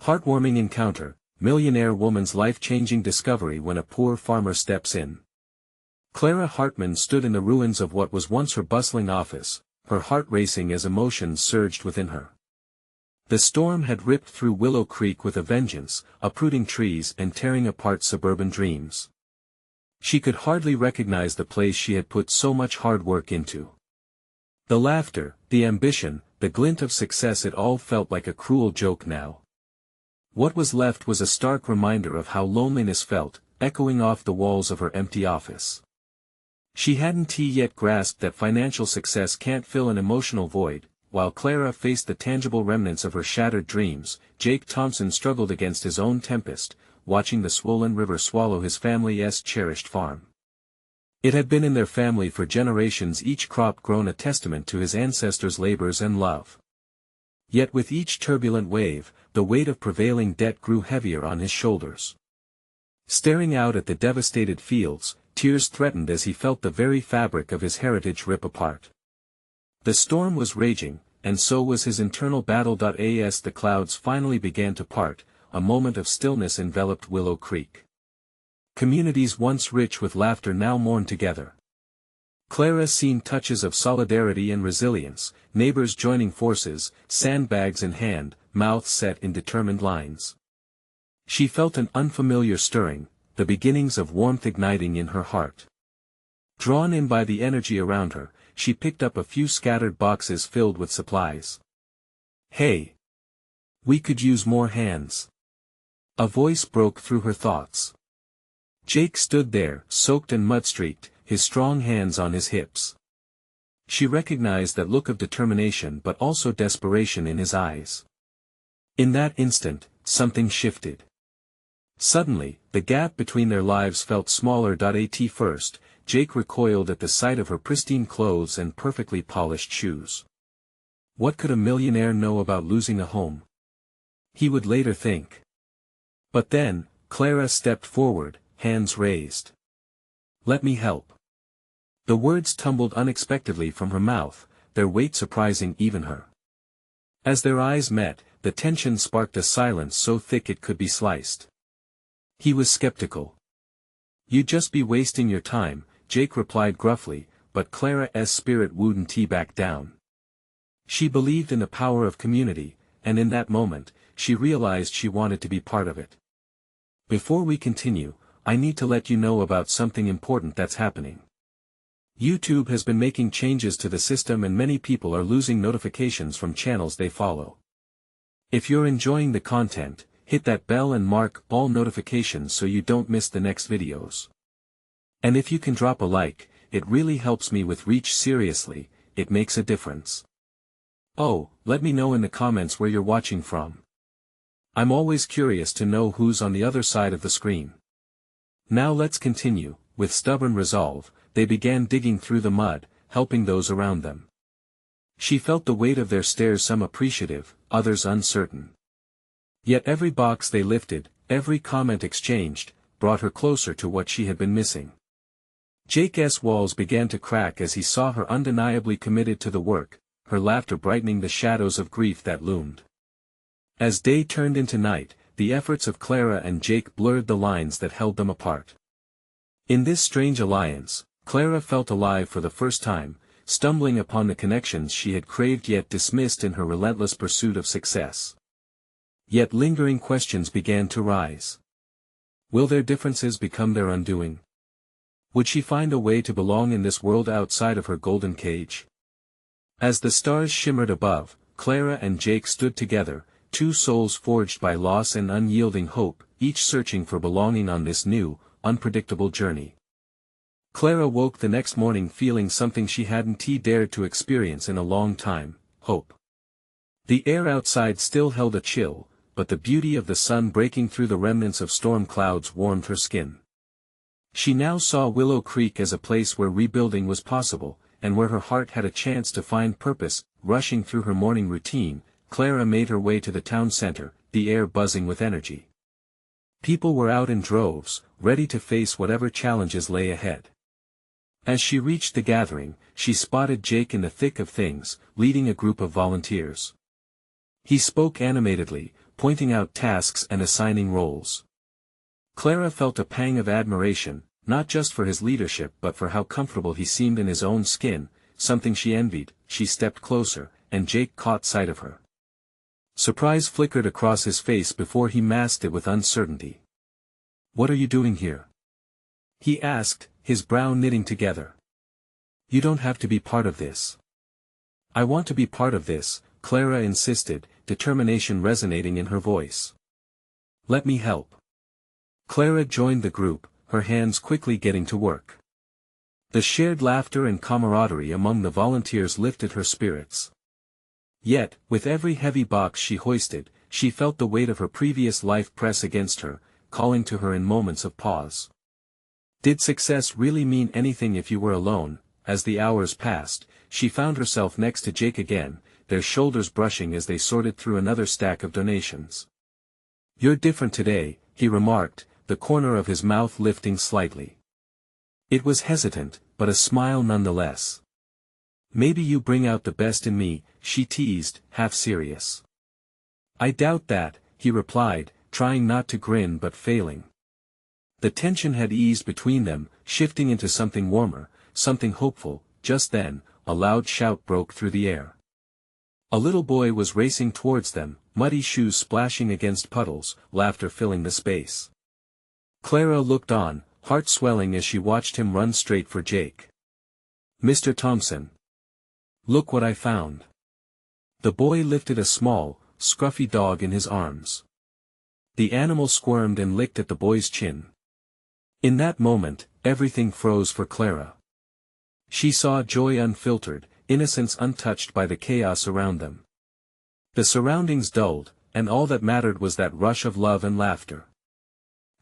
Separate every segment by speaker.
Speaker 1: Heartwarming encounter, millionaire woman's life-changing discovery when a poor farmer steps in. Clara Hartman stood in the ruins of what was once her bustling office, her heart racing as emotions surged within her. The storm had ripped through Willow Creek with a vengeance, uprooting trees and tearing apart suburban dreams. She could hardly recognize the place she had put so much hard work into. The laughter, the ambition, the glint of success, it all felt like a cruel joke now. What was left was a stark reminder of how loneliness felt, echoing off the walls of her empty office. She hadn't yet grasped that financial success can't fill an emotional void. While Clara faced the tangible remnants of her shattered dreams, Jake Thompson struggled against his own tempest, watching the swollen river swallow his family's cherished farm. It had been in their family for generations, each crop grown a testament to his ancestors' labors and love. Yet with each turbulent wave, the weight of prevailing debt grew heavier on his shoulders. Staring out at the devastated fields, tears threatened as he felt the very fabric of his heritage rip apart. The storm was raging, and so was his internal battle. As the clouds finally began to part, a moment of stillness enveloped Willow Creek. Communities once rich with laughter now mourned together. Clara seen touches of solidarity and resilience, neighbors joining forces, sandbags in hand, mouths set in determined lines. She felt an unfamiliar stirring, the beginnings of warmth igniting in her heart. Drawn in by the energy around her, she picked up a few scattered boxes filled with supplies. "Hey! We could use more hands." A voice broke through her thoughts. Jake stood there, soaked and mud-streaked, his strong hands on his hips. She recognized that look of determination but also desperation in his eyes. In that instant, something shifted. Suddenly, the gap between their lives felt smaller. At first, Jake recoiled at the sight of her pristine clothes and perfectly polished shoes. What could a millionaire know about losing a home? He would later think. But then, Clara stepped forward, hands raised. "Let me help." The words tumbled unexpectedly from her mouth, their weight surprising even her. As their eyes met, the tension sparked a silence so thick it could be sliced. He was skeptical. "You'd just be wasting your time," Jake replied gruffly, but Clara's spirit wouldn't back down. She believed in the power of community, and in that moment, she realized she wanted to be part of it. "Before we continue, I need to let you know about something important that's happening. YouTube has been making changes to the system and many people are losing notifications from channels they follow. If you're enjoying the content, hit that bell and mark all notifications so you don't miss the next videos. And if you can drop a like, it really helps me with reach. Seriously, it makes a difference. Oh, let me know in the comments where you're watching from. I'm always curious to know who's on the other side of the screen." Now let's continue. With stubborn resolve, they began digging through the mud, helping those around them. She felt the weight of their stares, some appreciative, others uncertain. Yet every box they lifted, every comment exchanged, brought her closer to what she had been missing. Jake's walls began to crack as he saw her undeniably committed to the work, her laughter brightening the shadows of grief that loomed. As day turned into night, the efforts of Clara and Jake blurred the lines that held them apart. In this strange alliance, Clara felt alive for the first time, stumbling upon the connections she had craved yet dismissed in her relentless pursuit of success. Yet lingering questions began to rise. Will their differences become their undoing? Would she find a way to belong in this world outside of her golden cage? As the stars shimmered above, Clara and Jake stood together, two souls forged by loss and unyielding hope, each searching for belonging on this new, unpredictable journey. Clara woke the next morning feeling something she hadn't dared to experience in a long time: hope. The air outside still held a chill, but the beauty of the sun breaking through the remnants of storm clouds warmed her skin. She now saw Willow Creek as a place where rebuilding was possible, and where her heart had a chance to find purpose. Rushing through her morning routine, Clara made her way to the town center, the air buzzing with energy. People were out in droves, ready to face whatever challenges lay ahead. As she reached the gathering, she spotted Jake in the thick of things, leading a group of volunteers. He spoke animatedly, pointing out tasks and assigning roles. Clara felt a pang of admiration, not just for his leadership but for how comfortable he seemed in his own skin, something she envied. She stepped closer, and Jake caught sight of her. Surprise flickered across his face before he masked it with uncertainty. "What are you doing here?" he asked, his brow knitting together. "You don't have to be part of this." "I want to be part of this," Clara insisted, determination resonating in her voice. "Let me help." Clara joined the group, her hands quickly getting to work. The shared laughter and camaraderie among the volunteers lifted her spirits. Yet, with every heavy box she hoisted, she felt the weight of her previous life press against her, calling to her in moments of pause. Did success really mean anything if you were alone? As the hours passed, she found herself next to Jake again, their shoulders brushing as they sorted through another stack of donations. "You're different today," he remarked, the corner of his mouth lifting slightly. It was hesitant, but a smile nonetheless. "Maybe you bring out the best in me," she teased, half serious. "I doubt that," he replied, trying not to grin but failing. The tension had eased between them, shifting into something warmer, something hopeful. Just then, a loud shout broke through the air. A little boy was racing towards them, muddy shoes splashing against puddles, laughter filling the space. Clara looked on, heart swelling as she watched him run straight for Jake. "Mr. Thompson. Look what I found." The boy lifted a small, scruffy dog in his arms. The animal squirmed and licked at the boy's chin. In that moment, everything froze for Clara. She saw joy unfiltered, innocence untouched by the chaos around them. The surroundings dulled, and all that mattered was that rush of love and laughter.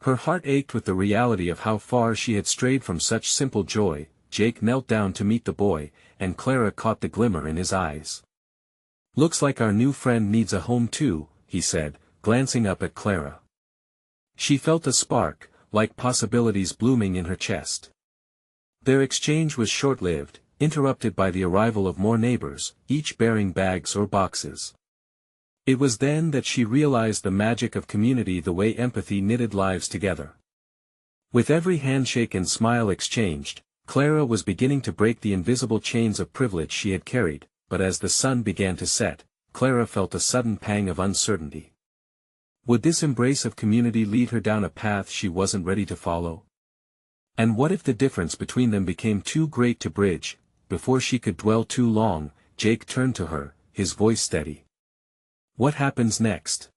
Speaker 1: Her heart ached with the reality of how far she had strayed from such simple joy. Jake knelt down to meet the boy, and Clara caught the glimmer in his eyes. "Looks like our new friend needs a home too," he said, glancing up at Clara. She felt a spark, like possibilities blooming in her chest. Their exchange was short-lived, interrupted by the arrival of more neighbors, each bearing bags or boxes. It was then that she realized the magic of community, the way empathy knitted lives together. With every handshake and smile exchanged, Clara was beginning to break the invisible chains of privilege she had carried, but as the sun began to set, Clara felt a sudden pang of uncertainty. Would this embrace of community lead her down a path she wasn't ready to follow? And what if the difference between them became too great to bridge? Before she could dwell too long, Jake turned to her, his voice steady. "What happens next?"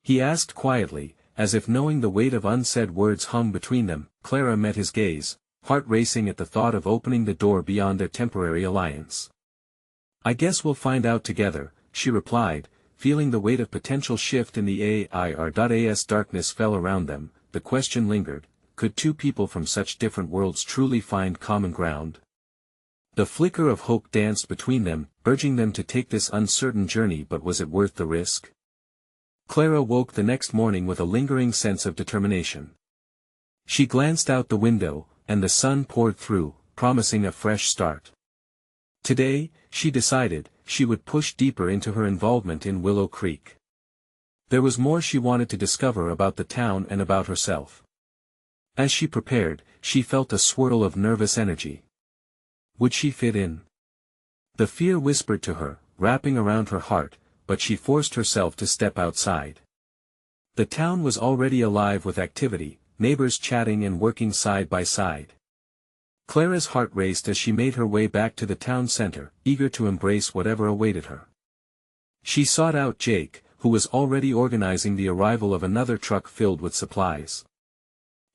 Speaker 1: he asked quietly, as if knowing the weight of unsaid words hung between them. Clara met his gaze, heart racing at the thought of opening the door beyond their temporary alliance. "I guess we'll find out together," she replied, feeling the weight of potential shift in the AIR.AS. Darkness fell around them. The question lingered, could two people from such different worlds truly find common ground? The flicker of hope danced between them, urging them to take this uncertain journey, but was it worth the risk? Clara woke the next morning with a lingering sense of determination. She glanced out the window, and the sun poured through, promising a fresh start. Today, she decided, she would push deeper into her involvement in Willow Creek. There was more she wanted to discover about the town and about herself. As she prepared, she felt a swirl of nervous energy. Would she fit in? The fear whispered to her, wrapping around her heart, but she forced herself to step outside. The town was already alive with activity, neighbors chatting and working side by side. Clara's heart raced as she made her way back to the town center, eager to embrace whatever awaited her. She sought out Jake, who was already organizing the arrival of another truck filled with supplies.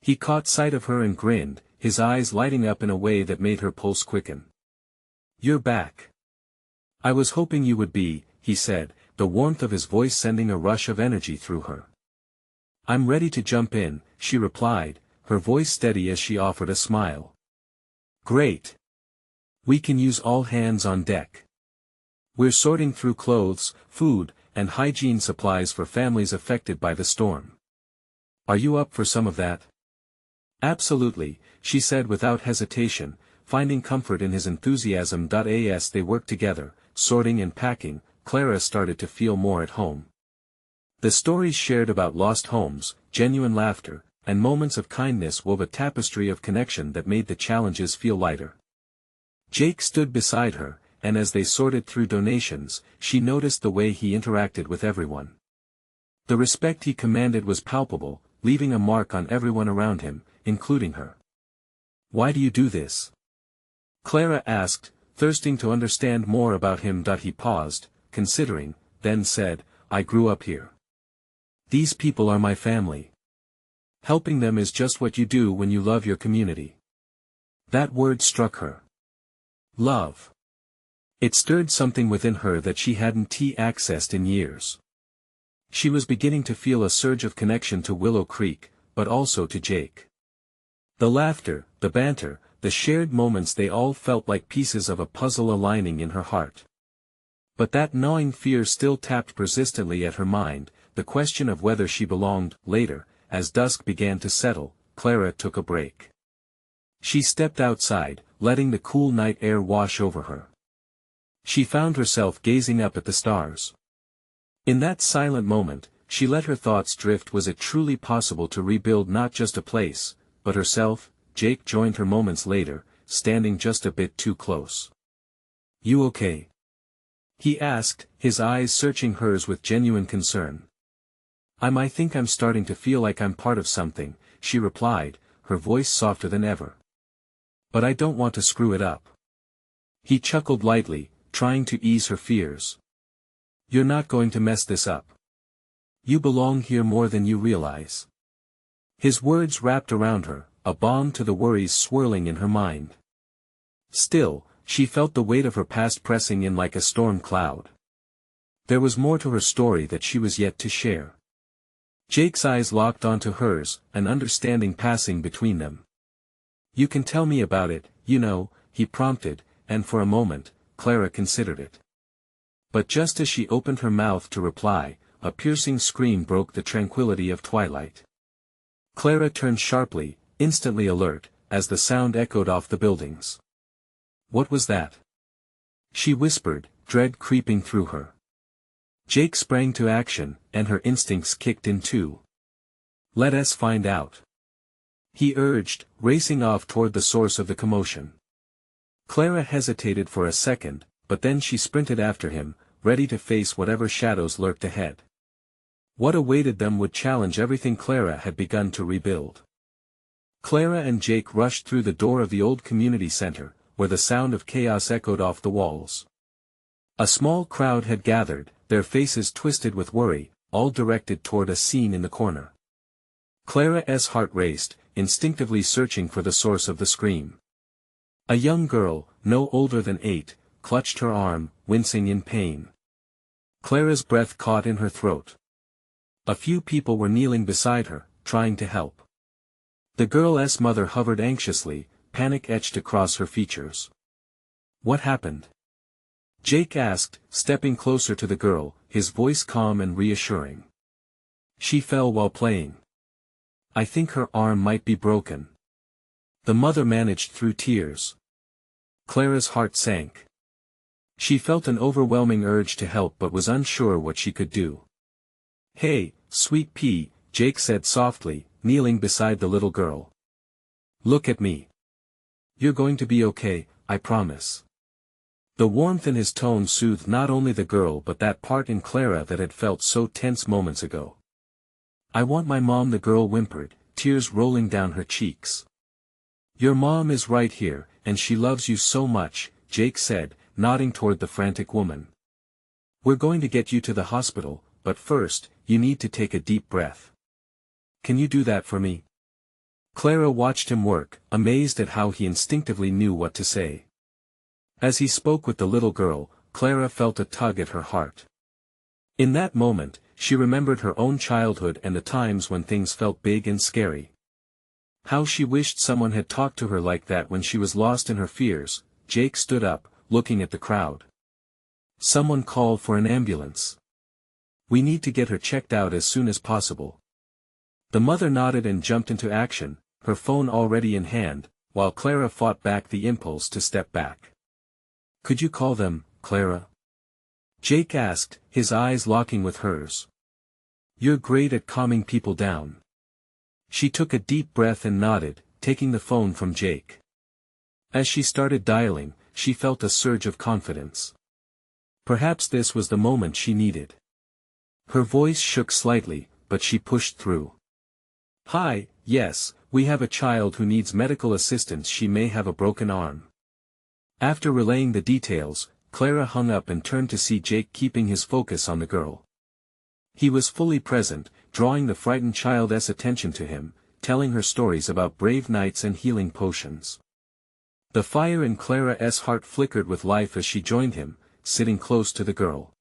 Speaker 1: He caught sight of her and grinned, his eyes lighting up in a way that made her pulse quicken. "You're back. I was hoping you would be," he said, the warmth of his voice sending a rush of energy through her. "I'm ready to jump in," she replied, her voice steady as she offered a smile. "Great. We can use all hands on deck. We're sorting through clothes, food, and hygiene supplies for families affected by the storm. Are you up for some of that?" "Absolutely," she said without hesitation, finding comfort in his enthusiasm. As they worked together, sorting and packing, Clara started to feel more at home. The stories shared about lost homes, genuine laughter, and moments of kindness wove a tapestry of connection that made the challenges feel lighter. Jake stood beside her, and as they sorted through donations, she noticed the way he interacted with everyone. The respect he commanded was palpable, leaving a mark on everyone around him, including her. "Why do you do this?" Clara asked, thirsting to understand more about him. He paused, considering, then said, "I grew up here. These people are my family. Helping them is just what you do when you love your community." That word struck her. Love. It stirred something within her that she hadn't accessed in years. She was beginning to feel a surge of connection to Willow Creek, but also to Jake. The laughter, the banter, the shared moments, they all felt like pieces of a puzzle aligning in her heart. But that gnawing fear still tapped persistently at her mind, the question of whether she belonged. Later, as dusk began to settle, Clara took a break. She stepped outside, letting the cool night air wash over her. She found herself gazing up at the stars. In that silent moment, she let her thoughts drift. Was it truly possible to rebuild not just a place, but herself? Jake joined her moments later, standing just a bit too close. "You okay?" he asked, his eyes searching hers with genuine concern. I think I'm starting to feel like I'm part of something," she replied, her voice softer than ever. "But I don't want to screw it up." He chuckled lightly, trying to ease her fears. "You're not going to mess this up. You belong here more than you realize." His words wrapped around her, a balm to the worries swirling in her mind. Still, she felt the weight of her past pressing in like a storm cloud. There was more to her story that she was yet to share. Jake's eyes locked onto hers, an understanding passing between them. "You can tell me about it, he prompted, and for a moment, Clara considered it. But just as she opened her mouth to reply, a piercing scream broke the tranquility of twilight. Clara turned sharply, instantly alert, as the sound echoed off the buildings. "What was that?" she whispered, dread creeping through her. Jake sprang to action, and her instincts kicked in too. "Let us find out," he urged, racing off toward the source of the commotion. Clara hesitated for a second, but then she sprinted after him, ready to face whatever shadows lurked ahead. What awaited them would challenge everything Clara had begun to rebuild. Clara and Jake rushed through the door of the old community center, where the sound of chaos echoed off the walls. A small crowd had gathered, their faces twisted with worry, all directed toward a scene in the corner. Clara's heart raced, instinctively searching for the source of the scream. A young girl, no older than 8, clutched her arm, wincing in pain. Clara's breath caught in her throat. A few people were kneeling beside her, trying to help. The girl's mother hovered anxiously, panic etched across her features. "What happened?" Jake asked, stepping closer to the girl, his voice calm and reassuring. "She fell while playing. I think her arm might be broken." The mother managed through tears. Clara's heart sank. She felt an overwhelming urge to help but was unsure what she could do. "Hey, sweet pea," Jake said softly, kneeling beside the little girl. "Look at me. You're going to be okay, I promise." The warmth in his tone soothed not only the girl but that part in Clara that had felt so tense moments ago. "I want my mom," the girl whimpered, tears rolling down her cheeks. "Your mom is right here, and she loves you so much," Jake said, nodding toward the frantic woman. "We're going to get you to the hospital, but first, you need to take a deep breath. Can you do that for me?" Clara watched him work, amazed at how he instinctively knew what to say. As he spoke with the little girl, Clara felt a tug at her heart. In that moment, she remembered her own childhood and the times when things felt big and scary. How she wished someone had talked to her like that when she was lost in her fears. Jake stood up, looking at the crowd. "Someone call for an ambulance. We need to get her checked out as soon as possible." The mother nodded and jumped into action, her phone already in hand, while Clara fought back the impulse to step back. "Could you call them, Clara?" Jake asked, his eyes locking with hers. You're great at calming people down. She took a deep breath and nodded, taking the phone from Jake. As she started dialing, she felt a surge of confidence. Perhaps this was the moment she needed. Her voice shook slightly, but she pushed through. Hi, yes, we have a child who needs medical assistance. She may have a broken arm. After relaying the details, Clara hung up and turned to see Jake keeping his focus on the girl. He was fully present, drawing the frightened child's attention to him, telling her stories about brave knights and healing potions. The fire in Clara's heart flickered with life as she joined him, sitting close to the girl.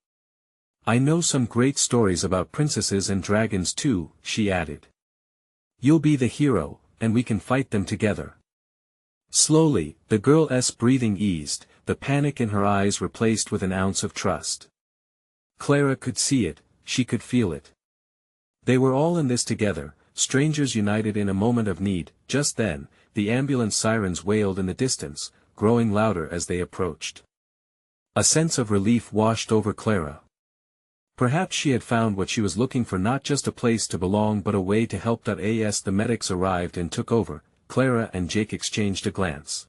Speaker 1: I know some great stories about princesses and dragons too, she added. You'll be the hero, and we can fight them together. Slowly, the girl's breathing eased, the panic in her eyes replaced with an ounce of trust. Clara could see it, she could feel it. They were all in this together, strangers united in a moment of need. Just then, the ambulance sirens wailed in the distance, growing louder as they approached. A sense of relief washed over Clara. Perhaps she had found what she was looking for, not just a place to belong but a way to help. As the medics arrived and took over, Clara and Jake exchanged a glance.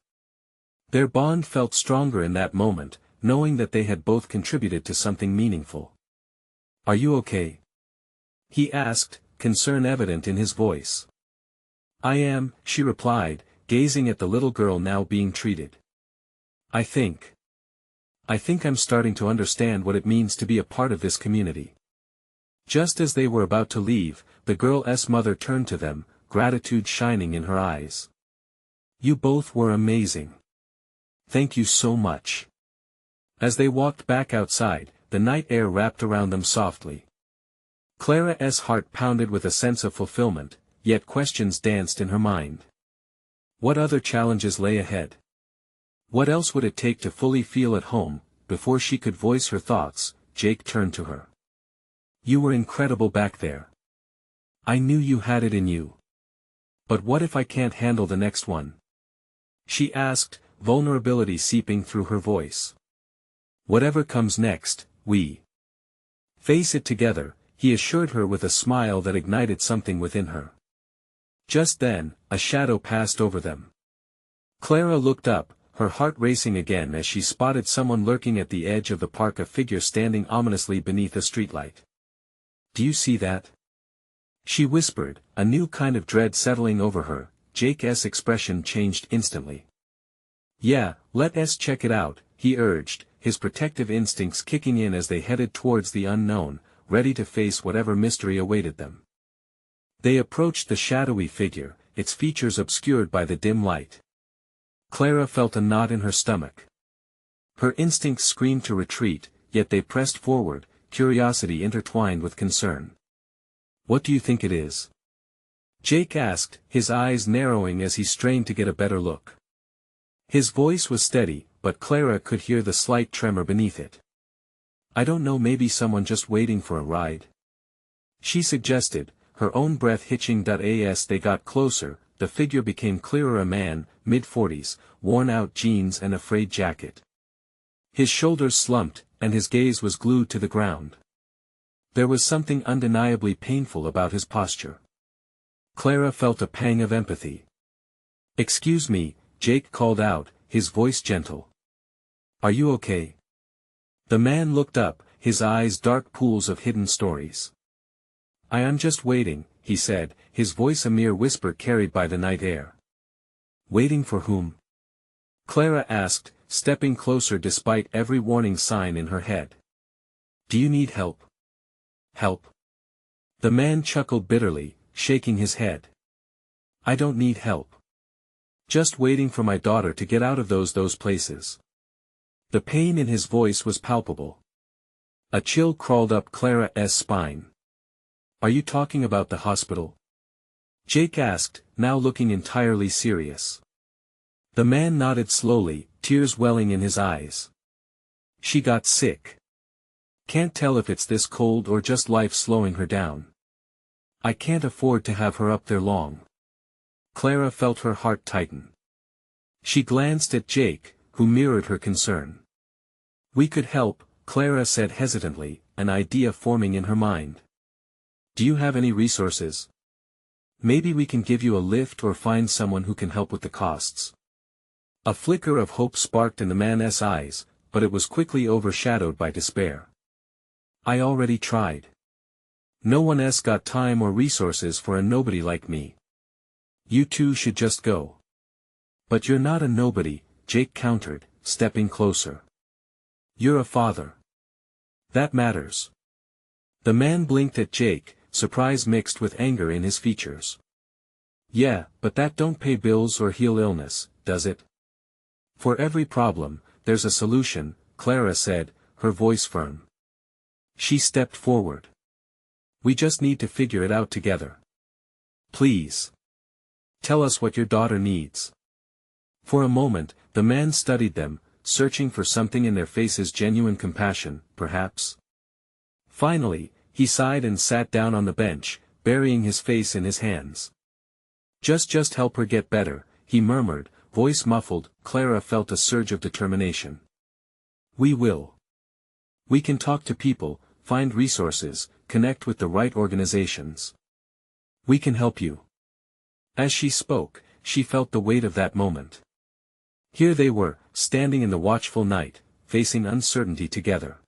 Speaker 1: Their bond felt stronger in that moment, knowing that they had both contributed to something meaningful. Are you okay? He asked, concern evident in his voice. I am, she replied, gazing at the little girl now being treated. I think I'm starting to understand what it means to be a part of this community. Just as they were about to leave, the girl's mother turned to them, gratitude shining in her eyes. You both were amazing. Thank you so much. As they walked back outside, the night air wrapped around them softly. Clara's heart pounded with a sense of fulfillment, yet questions danced in her mind. What other challenges lay ahead? What else would it take to fully feel at home? Before she could voice her thoughts, Jake turned to her. You were incredible back there. I knew you had it in you. But what if I can't handle the next one? She asked, vulnerability seeping through her voice. Whatever comes next, we face it together, he assured her with a smile that ignited something within her. Just then, a shadow passed over them. Clara looked up, her heart racing again as she spotted someone lurking at the edge of the park, a figure standing ominously beneath a streetlight. Do you see that? She whispered, a new kind of dread settling over her. Jake's expression changed instantly. Yeah, let's check it out, he urged, his protective instincts kicking in as they headed towards the unknown, ready to face whatever mystery awaited them. They approached the shadowy figure, its features obscured by the dim light. Clara felt a knot in her stomach. Her instincts screamed to retreat, yet they pressed forward, curiosity intertwined with concern. What do you think it is? Jake asked, his eyes narrowing as he strained to get a better look. His voice was steady, but Clara could hear the slight tremor beneath it. I don't know, maybe someone just waiting for a ride. She suggested, her own breath hitching. As they got closer, the figure became clearer, a man, mid-40s, worn-out jeans and a frayed jacket. His shoulders slumped, and his gaze was glued to the ground. There was something undeniably painful about his posture. Clara felt a pang of empathy. Excuse me, Jake called out, his voice gentle. Are you okay? The man looked up, his eyes dark pools of hidden stories. I am just waiting, he said, his voice a mere whisper carried by the night air. Waiting for whom? Clara asked, stepping closer despite every warning sign in her head. Do you need help? Help? The man chuckled bitterly, shaking his head. I don't need help. Just waiting for my daughter to get out of those places. The pain in his voice was palpable. A chill crawled up Clara's spine. Are you talking about the hospital? Jake asked, now looking entirely serious. The man nodded slowly, tears welling in his eyes. She got sick. Can't tell if it's this cold or just life slowing her down. I can't afford to have her up there long. Clara felt her heart tighten. She glanced at Jake, who mirrored her concern. We could help, Clara said hesitantly, an idea forming in her mind. Do you have any resources? Maybe we can give you a lift or find someone who can help with the costs. A flicker of hope sparked in the man's eyes, but it was quickly overshadowed by despair. I already tried. No one else got time or resources for a nobody like me. You two should just go. But you're not a nobody, Jake countered, stepping closer. You're a father. That matters. The man blinked at Jake, surprise mixed with anger in his features. Yeah, but that don't pay bills or heal illness, does it? For every problem, there's a solution, Clara said, her voice firm. She stepped forward. We just need to figure it out together. Please. Tell us what your daughter needs. For a moment, the man studied them, searching for something in their faces, genuine compassion, perhaps. Finally, he sighed and sat down on the bench, burying his face in his hands. Just help her get better, he murmured, voice muffled. Clara felt a surge of determination. We will. We can talk to people, find resources, connect with the right organizations. We can help you. As she spoke, she felt the weight of that moment. Here they were, standing in the watchful night, facing uncertainty together.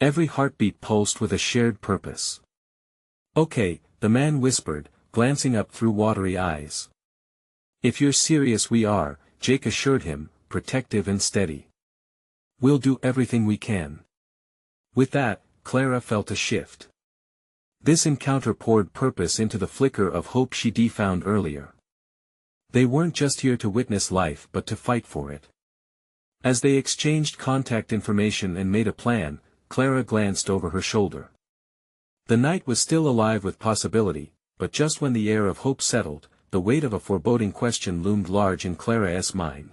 Speaker 1: Every heartbeat pulsed with a shared purpose. Okay, the man whispered, glancing up through watery eyes. If you're serious we are, Jake assured him, protective and steady. We'll do everything we can. With that, Clara felt a shift. This encounter poured purpose into the flicker of hope she'd found earlier. They weren't just here to witness life but to fight for it. As they exchanged contact information and made a plan, Clara glanced over her shoulder. The night was still alive with possibility, but just when the air of hope settled, the weight of a foreboding question loomed large in Clara's mind.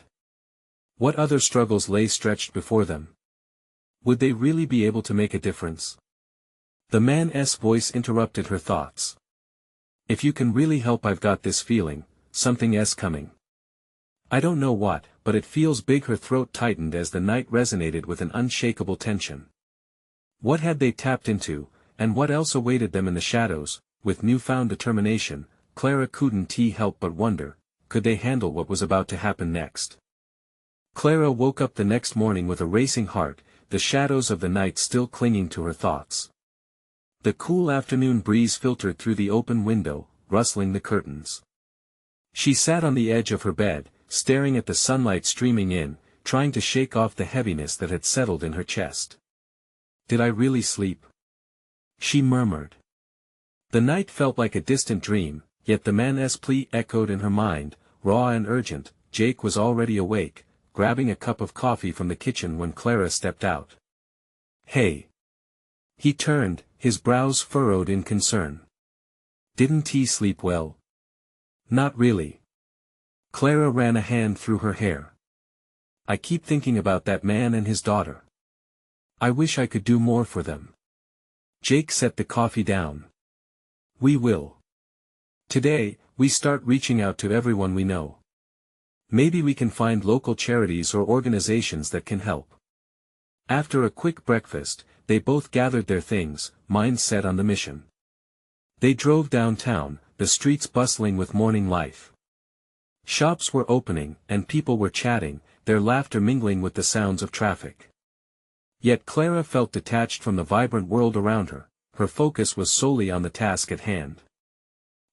Speaker 1: What other struggles lay stretched before them? Would they really be able to make a difference? The man's voice interrupted her thoughts. If you can really help, I've got this feeling, something's coming. I don't know what, but it feels big. Her throat tightened as the night resonated with an unshakable tension. What had they tapped into, and what else awaited them in the shadows? With newfound determination, Clara couldn't help but wonder, could they handle what was about to happen next? Clara woke up the next morning with a racing heart, the shadows of the night still clinging to her thoughts. The cool afternoon breeze filtered through the open window, rustling the curtains. She sat on the edge of her bed, staring at the sunlight streaming in, trying to shake off the heaviness that had settled in her chest. Did I really sleep? She murmured. The night felt like a distant dream, yet the man's plea echoed in her mind, raw and urgent. Jake was already awake, grabbing a cup of coffee from the kitchen when Clara stepped out. Hey! He turned, his brows furrowed in concern. Didn't he sleep well? Not really. Clara ran a hand through her hair. I keep thinking about that man and his daughter. I wish I could do more for them. Jake set the coffee down. We will. Today, we start reaching out to everyone we know. Maybe we can find local charities or organizations that can help. After a quick breakfast, they both gathered their things, minds set on the mission. They drove downtown, the streets bustling with morning life. Shops were opening, and people were chatting, their laughter mingling with the sounds of traffic. Yet Clara felt detached from the vibrant world around her, her focus was solely on the task at hand.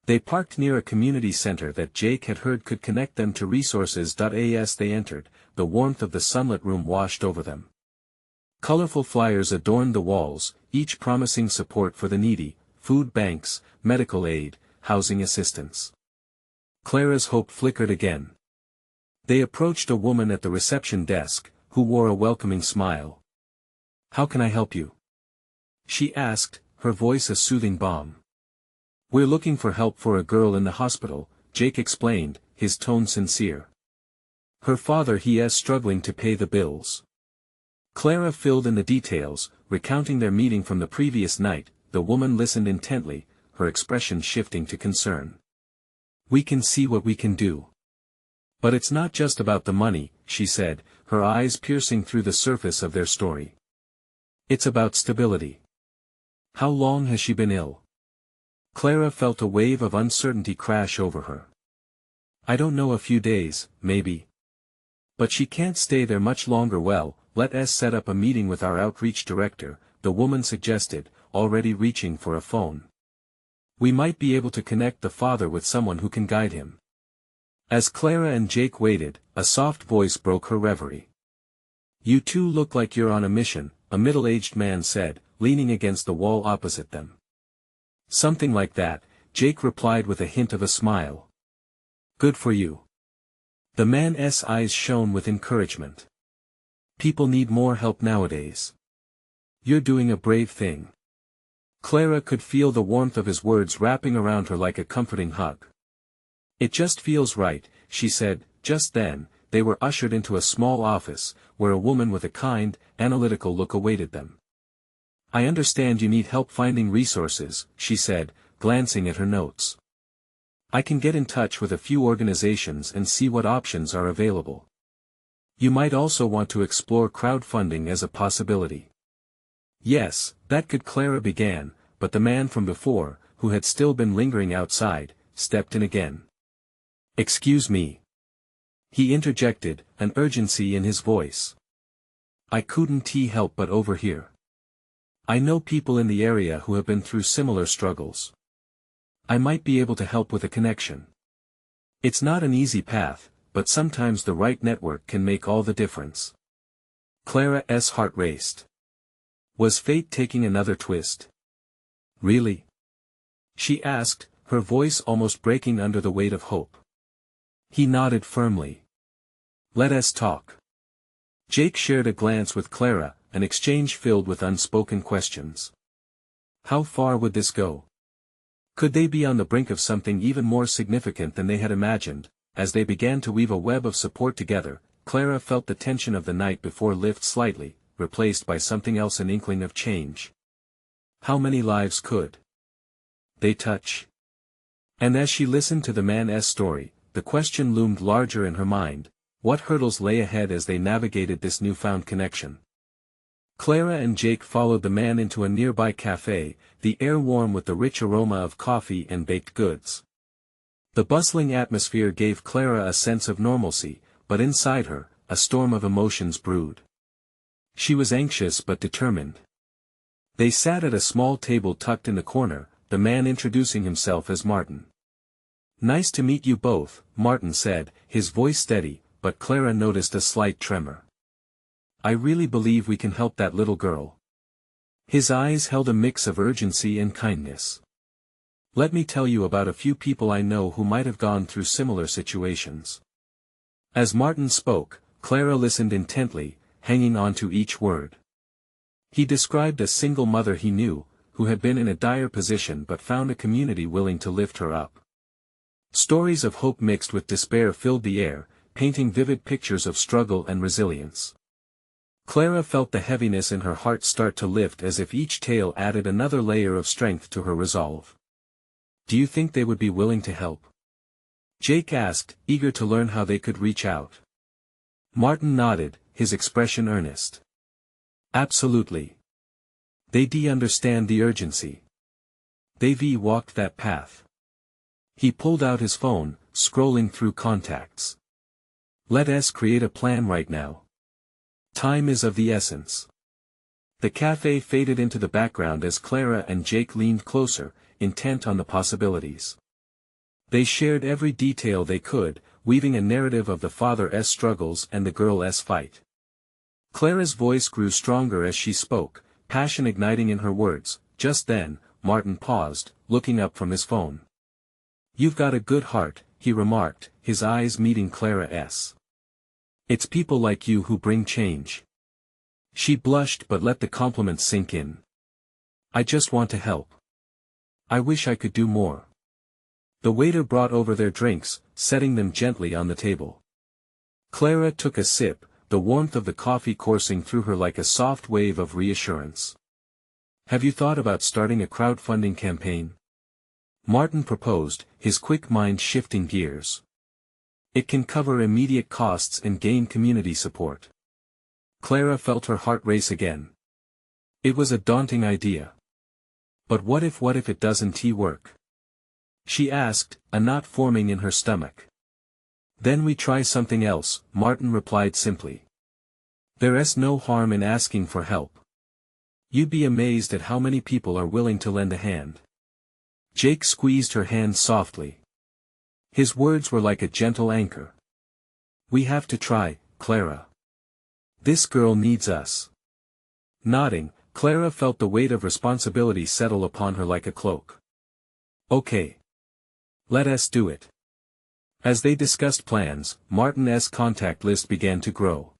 Speaker 1: They parked near a community center that Jake had heard could connect them to resources. As they entered, the warmth of the sunlit room washed over them. Colorful flyers adorned the walls, each promising support for the needy, food banks, medical aid, housing assistance. Clara's hope flickered again. They approached a woman at the reception desk, who wore a welcoming smile. How can I help you? She asked, her voice a soothing balm. We're looking for help for a girl in the hospital, Jake explained, his tone sincere. Her father is struggling to pay the bills. Clara filled in the details, recounting their meeting from the previous night. The woman listened intently, her expression shifting to concern. We can see what we can do. But it's not just about the money, she said, her eyes piercing through the surface of their story. It's about stability. How long has she been ill? Clara felt a wave of uncertainty crash over her. I don't know, a few days, maybe. But she can't stay there much longer. Well, let us set up a meeting with our outreach director, the woman suggested, already reaching for a phone. We might be able to connect the father with someone who can guide him. As Clara and Jake waited, a soft voice broke her reverie. You two look like you're on a mission, a middle-aged man said, leaning against the wall opposite them. Something like that, Jake replied with a hint of a smile. Good for you. The man's eyes shone with encouragement. People need more help nowadays. You're doing a brave thing. Clara could feel the warmth of his words wrapping around her like a comforting hug. It just feels right, she said. Just then, they were ushered into a small office, where a woman with a kind, analytical look awaited them. I understand you need help finding resources, she said, glancing at her notes. I can get in touch with a few organizations and see what options are available. You might also want to explore crowdfunding as a possibility. Yes, that could. Clara began, but the man from before, who had still been lingering outside, stepped in again. Excuse me. He interjected, an urgency in his voice. I couldn't help but overhear. I know people in the area who have been through similar struggles. I might be able to help with a connection. It's not an easy path, but sometimes the right network can make all the difference. Clara's heart raced. Was fate taking another twist? Really? She asked, her voice almost breaking under the weight of hope. He nodded firmly. Let us talk. Jake shared a glance with Clara, an exchange filled with unspoken questions. How far would this go? Could they be on the brink of something even more significant than they had imagined? As they began to weave a web of support together, Clara felt the tension of the night before lift slightly, replaced by something else, an inkling of change. How many lives could they touch? And as she listened to the man's story, the question loomed larger in her mind: what hurdles lay ahead as they navigated this newfound connection? Clara and Jake followed the man into a nearby cafe, the air warm with the rich aroma of coffee and baked goods. The bustling atmosphere gave Clara a sense of normalcy, but inside her, a storm of emotions brewed. She was anxious but determined. They sat at a small table tucked in the corner, the man introducing himself as Martin. Nice to meet you both, Martin said, his voice steady, but Clara noticed a slight tremor. I really believe we can help that little girl. His eyes held a mix of urgency and kindness. Let me tell you about a few people I know who might have gone through similar situations. As Martin spoke, Clara listened intently, hanging on to each word. He described a single mother he knew, who had been in a dire position but found a community willing to lift her up. Stories of hope mixed with despair filled the air, painting vivid pictures of struggle and resilience. Clara felt the heaviness in her heart start to lift as if each tale added another layer of strength to her resolve. Do you think they would be willing to help? Jake asked, eager to learn how they could reach out. Martin nodded, his expression earnest. Absolutely. They understand the urgency. They've walked that path. He pulled out his phone, scrolling through contacts. Let us create a plan right now. Time is of the essence. The cafe faded into the background as Clara and Jake leaned closer, intent on the possibilities. They shared every detail they could, weaving a narrative of the father's struggles and the girl's fight. Clara's voice grew stronger as she spoke, passion igniting in her words. Just then, Martin paused, looking up from his phone. You've got a good heart, he remarked, his eyes meeting Clara's. It's people like you who bring change. She blushed but let the compliment sink in. I just want to help. I wish I could do more. The waiter brought over their drinks, setting them gently on the table. Clara took a sip, the warmth of the coffee coursing through her like a soft wave of reassurance. Have you thought about starting a crowdfunding campaign? Martin proposed, his quick mind shifting gears. It can cover immediate costs and gain community support. Clara felt her heart race again. It was a daunting idea. But what if it doesn't work? she asked, a knot forming in her stomach. Then we try something else, Martin replied simply. There's no harm in asking for help. You'd be amazed at how many people are willing to lend a hand. Jake squeezed her hand softly. His words were like a gentle anchor. We have to try, Clara. This girl needs us. Nodding, Clara felt the weight of responsibility settle upon her like a cloak. Okay. Let us do it. As they discussed plans, Martin's contact list began to grow.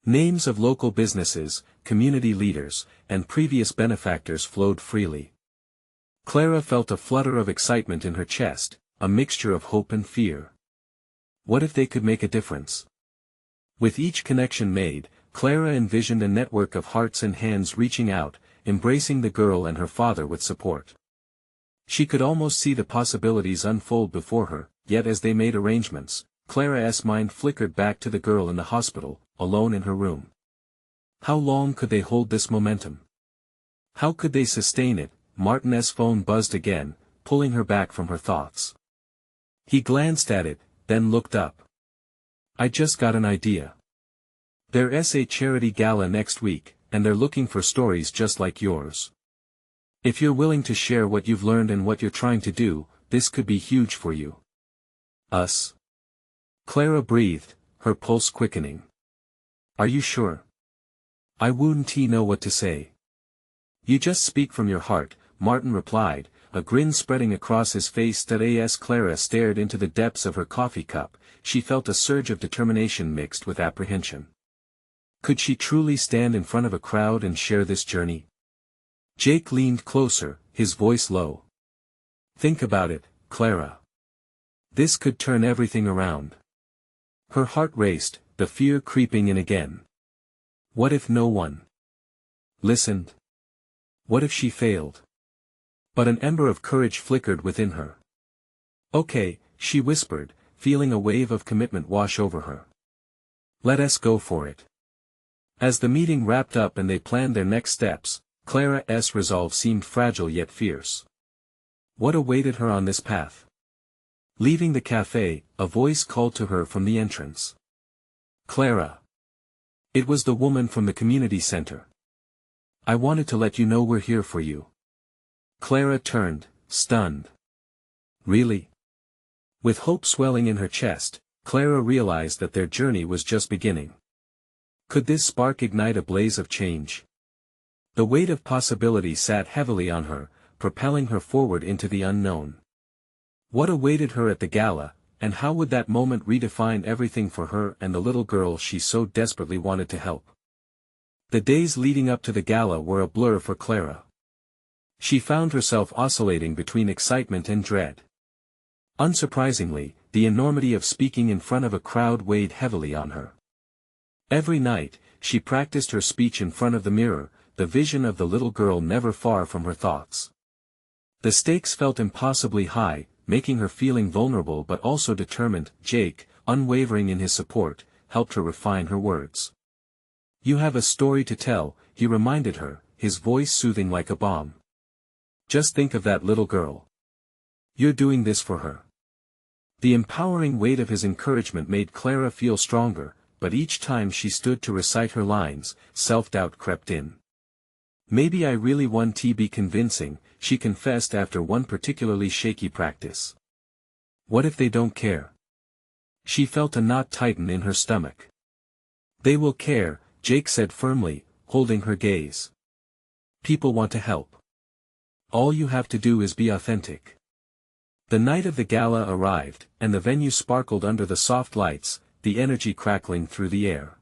Speaker 1: Names of local businesses, community leaders, and previous benefactors flowed freely. Clara felt a flutter of excitement in her chest, a mixture of hope and fear. What if they could make a difference? With each connection made, Clara envisioned a network of hearts and hands reaching out, embracing the girl and her father with support. She could almost see the possibilities unfold before her, yet as they made arrangements, Clara's mind flickered back to the girl in the hospital, alone in her room. How long could they hold this momentum? How could they sustain it? Martin's phone buzzed again, pulling her back from her thoughts. He glanced at it, then looked up. I just got an idea. There's a charity gala next week, and they're looking for stories just like yours. If you're willing to share what you've learned and what you're trying to do, this could be huge for you. Us? Clara breathed, her pulse quickening. Are you sure? I wouldn't know what to say. You just speak from your heart, Martin replied, a grin spreading across his face. As Clara stared into the depths of her coffee cup, she felt a surge of determination mixed with apprehension. Could she truly stand in front of a crowd and share this journey? Jake leaned closer, his voice low. Think about it, Clara. This could turn everything around. Her heart raced, the fear creeping in again. What if no one listened? What if she failed? But an ember of courage flickered within her. Okay, she whispered, feeling a wave of commitment wash over her. Let us go for it. As the meeting wrapped up and they planned their next steps, Clara's resolve seemed fragile yet fierce. What awaited her on this path? Leaving the cafe, a voice called to her from the entrance. Clara. It was the woman from the community center. I wanted to let you know we're here for you. Clara turned, stunned. Really? With hope swelling in her chest, Clara realized that their journey was just beginning. Could this spark ignite a blaze of change? The weight of possibility sat heavily on her, propelling her forward into the unknown. What awaited her at the gala, and how would that moment redefine everything for her and the little girl she so desperately wanted to help? The days leading up to the gala were a blur for Clara. She found herself oscillating between excitement and dread. Unsurprisingly, the enormity of speaking in front of a crowd weighed heavily on her. Every night, she practiced her speech in front of the mirror, the vision of the little girl never far from her thoughts. The stakes felt impossibly high, making her feeling vulnerable but also determined. Jake, unwavering in his support, helped her refine her words. You have a story to tell, he reminded her, his voice soothing like a balm. Just think of that little girl. You're doing this for her. The empowering weight of his encouragement made Clara feel stronger, but each time she stood to recite her lines, self-doubt crept in. Maybe I really want to be convincing, she confessed after one particularly shaky practice. What if they don't care? She felt a knot tighten in her stomach. They will care, Jake said firmly, holding her gaze. People want to help. All you have to do is be authentic. The night of the gala arrived, and the venue sparkled under the soft lights, the energy crackling through the air.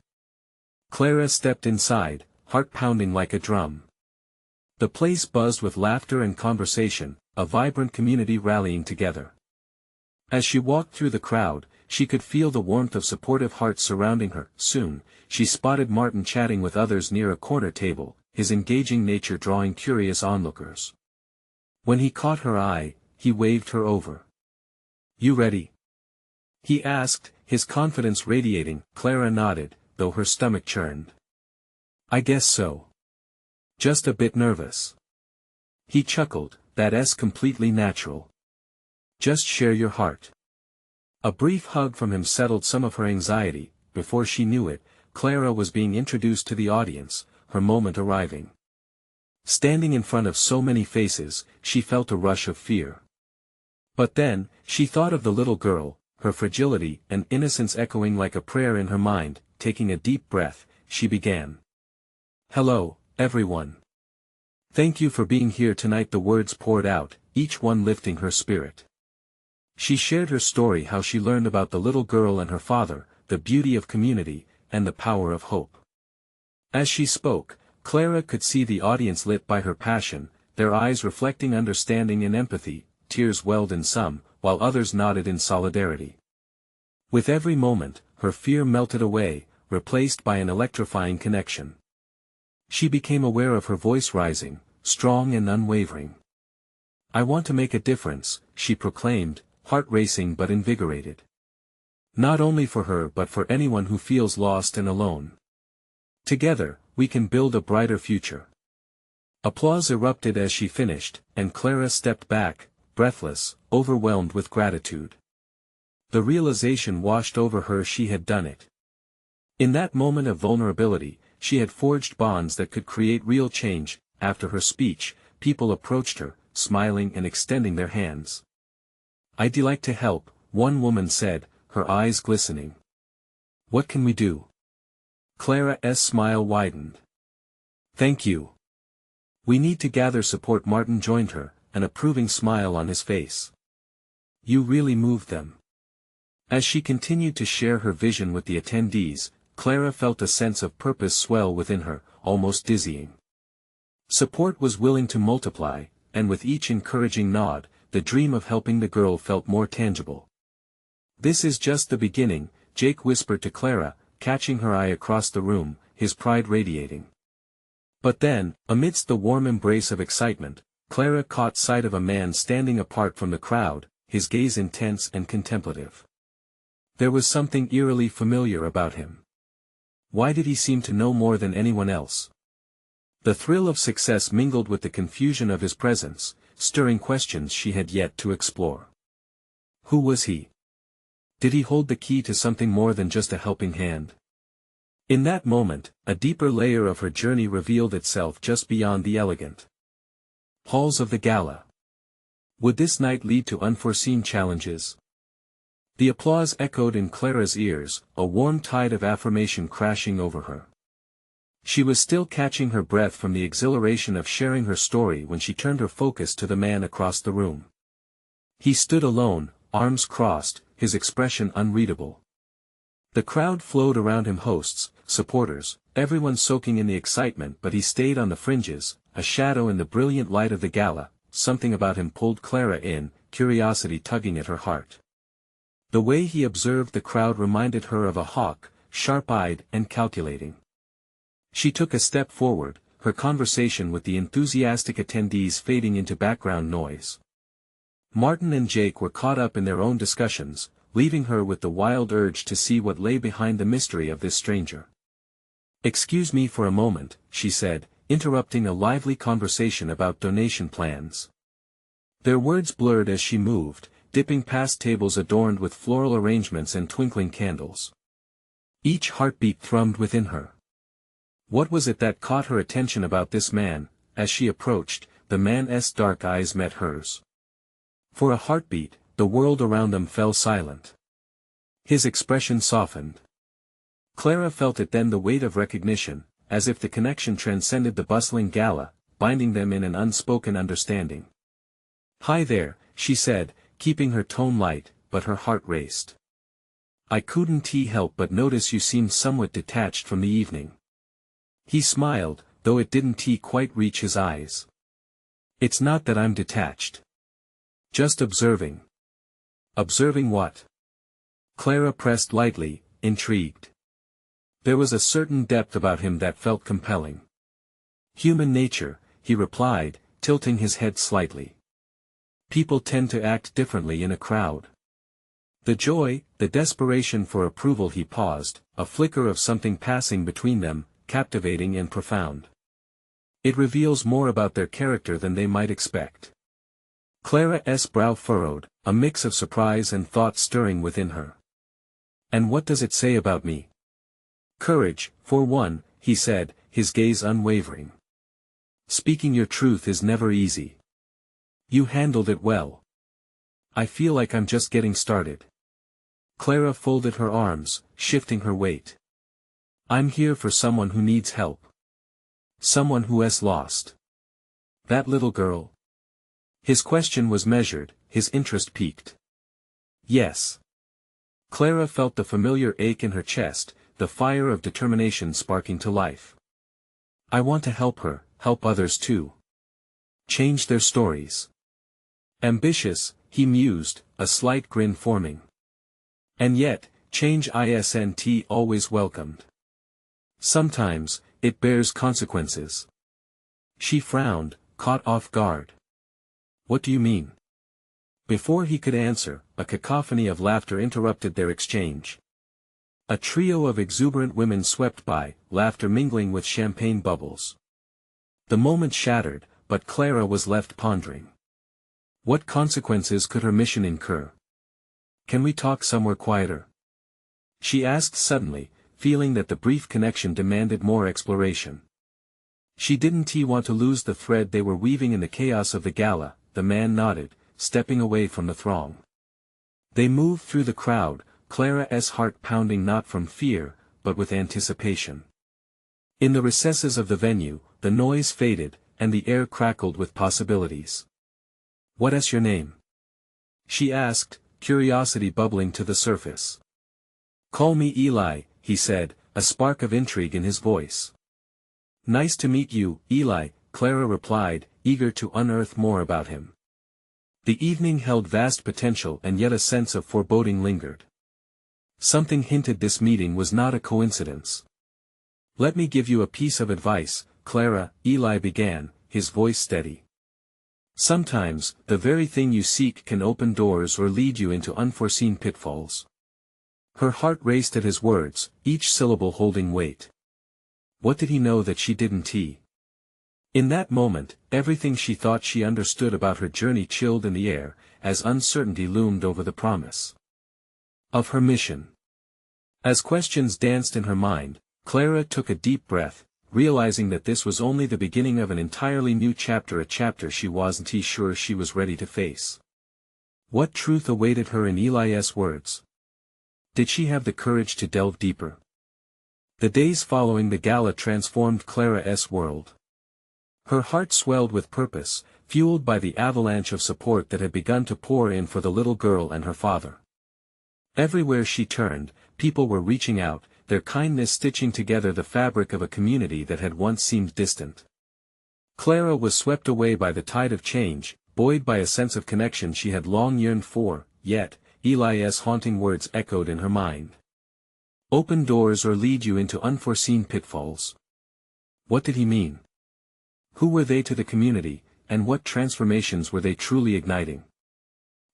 Speaker 1: Clara stepped inside, heart pounding like a drum. The place buzzed with laughter and conversation, a vibrant community rallying together. As she walked through the crowd, she could feel the warmth of supportive hearts surrounding her. Soon, she spotted Martin chatting with others near a corner table, his engaging nature drawing curious onlookers. When he caught her eye, he waved her over. You ready? He asked, his confidence radiating. Clara nodded, though her stomach churned. I guess so. Just a bit nervous. He chuckled, that's completely natural. Just share your heart. A brief hug from him settled some of her anxiety. Before she knew it, Clara was being introduced to the audience, her moment arriving. Standing in front of so many faces, she felt a rush of fear. But then, she thought of the little girl, her fragility and innocence echoing like a prayer in her mind. Taking a deep breath, she began. Hello, everyone. Thank you for being here tonight. The words poured out, each one lifting her spirit. She shared her story, how she learned about the little girl and her father, the beauty of community, and the power of hope. As she spoke, Clara could see the audience lit by her passion, their eyes reflecting understanding and empathy. Tears welled in some, while others nodded in solidarity. With every moment, her fear melted away, replaced by an electrifying connection. She became aware of her voice rising, strong and unwavering. I want to make a difference, she proclaimed, heart racing but invigorated. Not only for her but for anyone who feels lost and alone. Together, we can build a brighter future. Applause erupted as she finished, and Clara stepped back, breathless, overwhelmed with gratitude. The realization washed over her: she had done it. In that moment of vulnerability, she had forged bonds that could create real change. After her speech, people approached her, smiling and extending their hands. I'd like to help, one woman said, her eyes glistening. What can we do? Clara's smile widened. Thank you. We need to gather support. Martin joined her, an approving smile on his face. You really moved them. As she continued to share her vision with the attendees, Clara felt a sense of purpose swell within her, almost dizzying. Support was willing to multiply, and with each encouraging nod, the dream of helping the girl felt more tangible. This is just the beginning, Jake whispered to Clara, catching her eye across the room, his pride radiating. But then, amidst the warm embrace of excitement, Clara caught sight of a man standing apart from the crowd, his gaze intense and contemplative. There was something eerily familiar about him. Why did he seem to know more than anyone else? The thrill of success mingled with the confusion of his presence, stirring questions she had yet to explore. Who was he? Did he hold the key to something more than just a helping hand? In that moment, a deeper layer of her journey revealed itself just beyond the elegant halls of the gala. Would this night lead to unforeseen challenges? The applause echoed in Clara's ears, a warm tide of affirmation crashing over her. She was still catching her breath from the exhilaration of sharing her story when she turned her focus to the man across the room. He stood alone, arms crossed, his expression unreadable. The crowd flowed around him, hosts, supporters, everyone soaking in the excitement, but he stayed on the fringes, a shadow in the brilliant light of the gala. Something about him pulled Clara in, curiosity tugging at her heart. The way he observed the crowd reminded her of a hawk, sharp-eyed and calculating. She took a step forward, her conversation with the enthusiastic attendees fading into background noise. Martin and Jake were caught up in their own discussions, leaving her with the wild urge to see what lay behind the mystery of this stranger. Excuse me for a moment, she said, interrupting a lively conversation about donation plans. Their words blurred as she moved, dipping past tables adorned with floral arrangements and twinkling candles. Each heartbeat thrummed within her. What was it that caught her attention about this man? As she approached, the man's dark eyes met hers. For a heartbeat, the world around them fell silent. His expression softened. Clara felt it then, the weight of recognition, as if the connection transcended the bustling gala, binding them in an unspoken understanding. Hi there, she said, keeping her tone light, but her heart raced. I couldn't help but notice you seemed somewhat detached from the evening. He smiled, though it didn't quite reach his eyes. It's not that I'm detached. Just observing. Observing what? Clara pressed lightly, intrigued. There was a certain depth about him that felt compelling. Human nature, he replied, tilting his head slightly. People tend to act differently in a crowd. The joy, the desperation for approval. He paused, a flicker of something passing between them, captivating and profound. It reveals more about their character than they might expect. Clara's brow furrowed, a mix of surprise and thought stirring within her. And what does it say about me? Courage, for one, he said, his gaze unwavering. Speaking your truth is never easy. You handled it well. I feel like I'm just getting started. Clara folded her arms, shifting her weight. I'm here for someone who needs help. Someone who has lost. That little girl? His question was measured, his interest piqued. Yes. Clara felt the familiar ache in her chest, the fire of determination sparking to life. I want to help her, help others too. Change their stories. Ambitious, he mused, a slight grin forming. And yet, change isn't always welcomed. Sometimes, it bears consequences. She frowned, caught off guard. What do you mean? Before he could answer, a cacophony of laughter interrupted their exchange. A trio of exuberant women swept by, laughter mingling with champagne bubbles. The moment shattered, but Clara was left pondering. What consequences could her mission incur? Can we talk somewhere quieter? She asked suddenly, feeling that the brief connection demanded more exploration. She didn't want to lose the thread they were weaving in the chaos of the gala. The man nodded, stepping away from the throng. They moved through the crowd, Clara's heart pounding not from fear, but with anticipation. In the recesses of the venue, the noise faded, and the air crackled with possibilities. What is your name? She asked, curiosity bubbling to the surface. Call me Eli, he said, a spark of intrigue in his voice. Nice to meet you, Eli, Clara replied, eager to unearth more about him. The evening held vast potential and yet a sense of foreboding lingered. Something hinted this meeting was not a coincidence. Let me give you a piece of advice, Clara, Eli began, his voice steady. Sometimes, the very thing you seek can open doors or lead you into unforeseen pitfalls. Her heart raced at his words, each syllable holding weight. What did he know that she didn't? In that moment, everything she thought she understood about her journey chilled in the air, as uncertainty loomed over the promise of her mission. As questions danced in her mind, Clara took a deep breath, realizing that this was only the beginning of an entirely new chapter, a chapter she wasn't sure she was ready to face. What truth awaited her in Eli's words? Did she have the courage to delve deeper? The days following the gala transformed Clara's world. Her heart swelled with purpose, fueled by the avalanche of support that had begun to pour in for the little girl and her father. Everywhere she turned, people were reaching out, their kindness stitching together the fabric of a community that had once seemed distant. Clara was swept away by the tide of change, buoyed by a sense of connection she had long yearned for, yet, Eli's haunting words echoed in her mind. Open doors or lead you into unforeseen pitfalls. What did he mean? Who were they to the community, and what transformations were they truly igniting?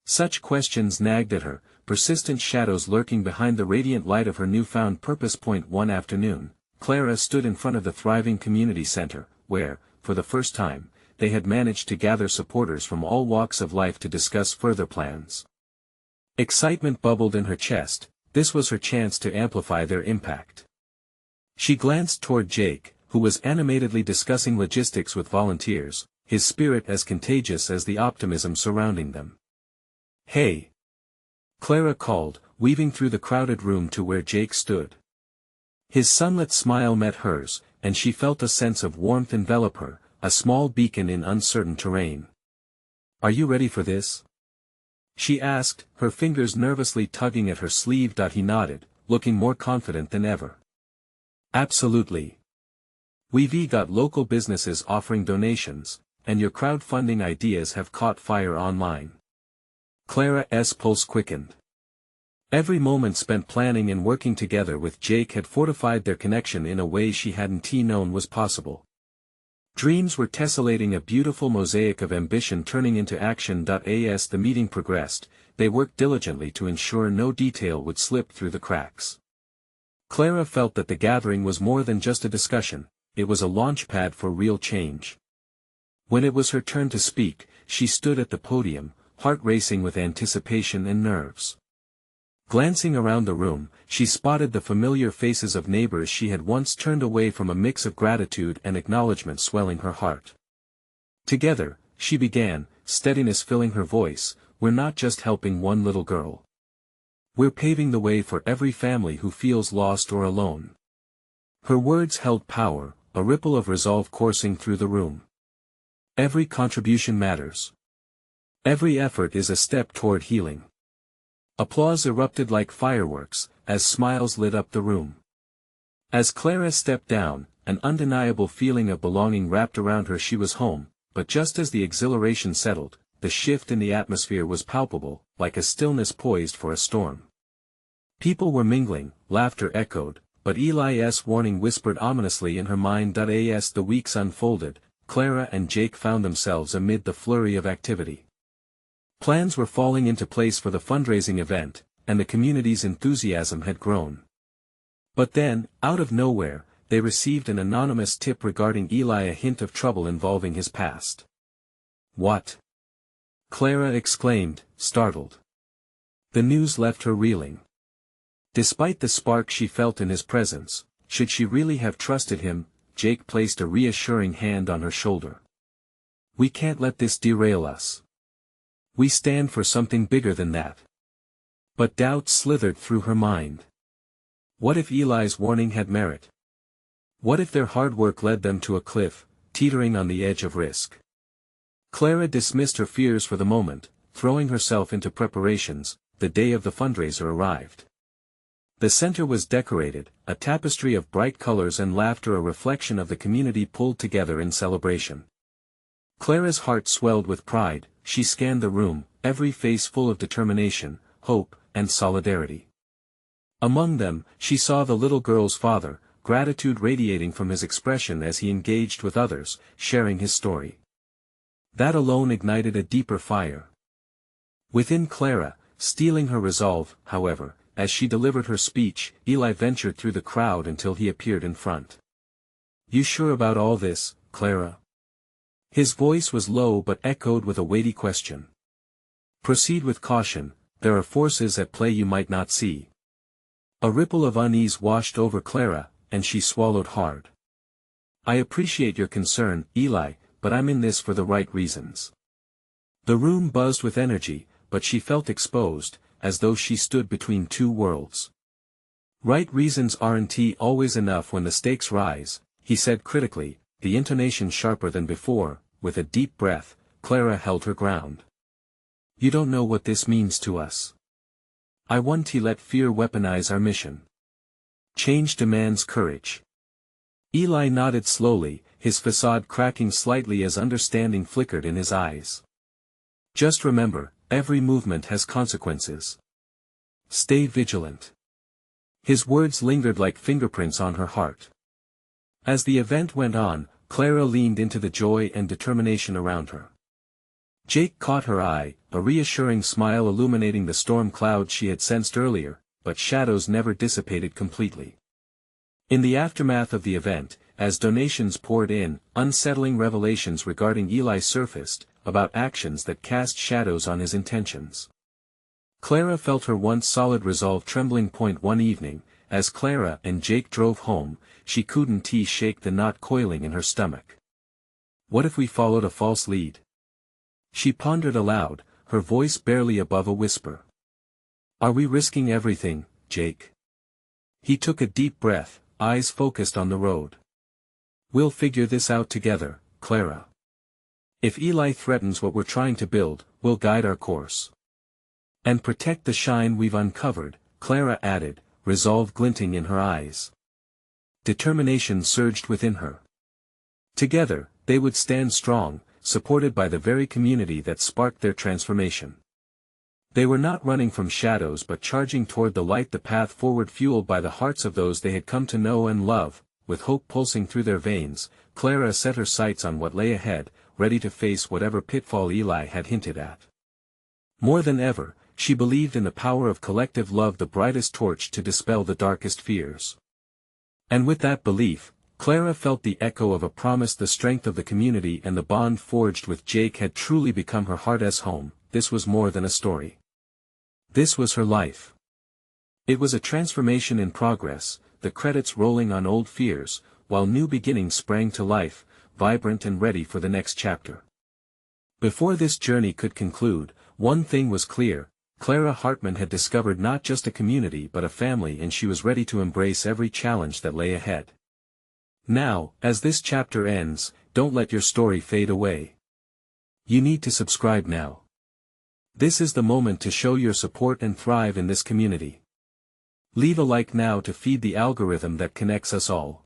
Speaker 1: Such questions nagged at her, persistent shadows lurking behind the radiant light of her newfound purpose. One afternoon, Clara stood in front of the thriving community center, where, for the first time, they had managed to gather supporters from all walks of life to discuss further plans. Excitement bubbled in her chest. This was her chance to amplify their impact. She glanced toward Jake, who was animatedly discussing logistics with volunteers, his spirit as contagious as the optimism surrounding them. Hey! Clara called, weaving through the crowded room to where Jake stood. His sunlit smile met hers, and she felt a sense of warmth envelop her, a small beacon in uncertain terrain. Are you ready for this? She asked, her fingers nervously tugging at her sleeve. He nodded, looking more confident than ever. Absolutely. We've got local businesses offering donations, and your crowdfunding ideas have caught fire online. Clara's pulse quickened. Every moment spent planning and working together with Jake had fortified their connection in a way she hadn't known was possible. Dreams were tessellating, a beautiful mosaic of ambition turning into action. As the meeting progressed, they worked diligently to ensure no detail would slip through the cracks. Clara felt that the gathering was more than just a discussion, it was a launchpad for real change. When it was her turn to speak, she stood at the podium, heart racing with anticipation and nerves. Glancing around the room, she spotted the familiar faces of neighbors she had once turned away from, a mix of gratitude and acknowledgement swelling her heart. Together, she began, steadiness filling her voice, "We're not just helping one little girl. We're paving the way for every family who feels lost or alone." Her words held power, a ripple of resolve coursing through the room. Every contribution matters. Every effort is a step toward healing. Applause erupted like fireworks, as smiles lit up the room. As Clara stepped down, an undeniable feeling of belonging wrapped around her. She was home, but just as the exhilaration settled, the shift in the atmosphere was palpable, like a stillness poised for a storm. People were mingling, laughter echoed, but Eli's warning whispered ominously in her mind. As the weeks unfolded, Clara and Jake found themselves amid the flurry of activity. Plans were falling into place for the fundraising event, and the community's enthusiasm had grown. But then, out of nowhere, they received an anonymous tip regarding Eli, a hint of trouble involving his past. "What?" Clara exclaimed, startled. The news left her reeling. Despite the spark she felt in his presence, should she really have trusted him? Jake placed a reassuring hand on her shoulder. "We can't let this derail us. We stand for something bigger than that." But doubt slithered through her mind. What if Eli's warning had merit? What if their hard work led them to a cliff, teetering on the edge of risk? Clara dismissed her fears for the moment, throwing herself into preparations. The day of the fundraiser arrived. The center was decorated, a tapestry of bright colors and laughter, a reflection of the community pulled together in celebration. Clara's heart swelled with pride. She scanned the room, every face full of determination, hope, and solidarity. Among them, she saw the little girl's father, gratitude radiating from his expression as he engaged with others, sharing his story. That alone ignited a deeper fire within Clara, steeling her resolve. However, as she delivered her speech, Eli ventured through the crowd until he appeared in front. "You sure about all this, Clara?" His voice was low but echoed with a weighty question. "Proceed with caution, there are forces at play you might not see." A ripple of unease washed over Clara, and she swallowed hard. "I appreciate your concern, Eli, but I'm in this for the right reasons." The room buzzed with energy, but she felt exposed, as though she stood between two worlds. "Right reasons aren't always enough when the stakes rise," he said critically, the intonation sharper than before. With a deep breath, Clara held her ground. "You don't know what this means to us. I won't let fear weaponize our mission. Change demands courage." Eli nodded slowly, his facade cracking slightly as understanding flickered in his eyes. "Just remember, every movement has consequences. Stay vigilant." His words lingered like fingerprints on her heart. As the event went on, Clara leaned into the joy and determination around her. Jake caught her eye, a reassuring smile illuminating the storm clouds she had sensed earlier, but shadows never dissipated completely. In the aftermath of the event, as donations poured in, unsettling revelations regarding Eli surfaced, about actions that cast shadows on his intentions. Clara felt her once solid resolve trembling. One evening, as Clara and Jake drove home, she couldn't shake the knot coiling in her stomach. What if we followed a false lead? She pondered aloud, her voice barely above a whisper. "Are we risking everything, Jake?" He took a deep breath, eyes focused on the road. "We'll figure this out together, Clara. If Eli threatens what we're trying to build, we'll guide our course. And protect the shine we've uncovered," Clara added, resolve glinting in her eyes. Determination surged within her. Together, they would stand strong, supported by the very community that sparked their transformation. They were not running from shadows but charging toward the light, the path forward fueled by the hearts of those they had come to know and love. With hope pulsing through their veins, Clara set her sights on what lay ahead, ready to face whatever pitfall Eli had hinted at. More than ever, she believed in the power of collective love, the brightest torch to dispel the darkest fears. And with that belief, Clara felt the echo of a promise. The strength of the community and the bond forged with Jake had truly become her heart's home. This was more than a story. This was her life. It was a transformation in progress, the credits rolling on old fears, while new beginnings sprang to life, vibrant and ready for the next chapter. Before this journey could conclude, one thing was clear: Clara Hartman had discovered not just a community but a family, and she was ready to embrace every challenge that lay ahead. Now, as this chapter ends, don't let your story fade away. You need to subscribe now. This is the moment to show your support and thrive in this community. Leave a like now to feed the algorithm that connects us all.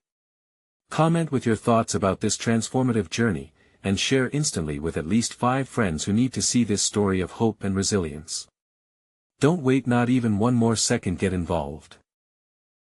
Speaker 1: Comment with your thoughts about this transformative journey, and share instantly with at least 5 friends who need to see this story of hope and resilience. Don't wait not even one more second. Get involved.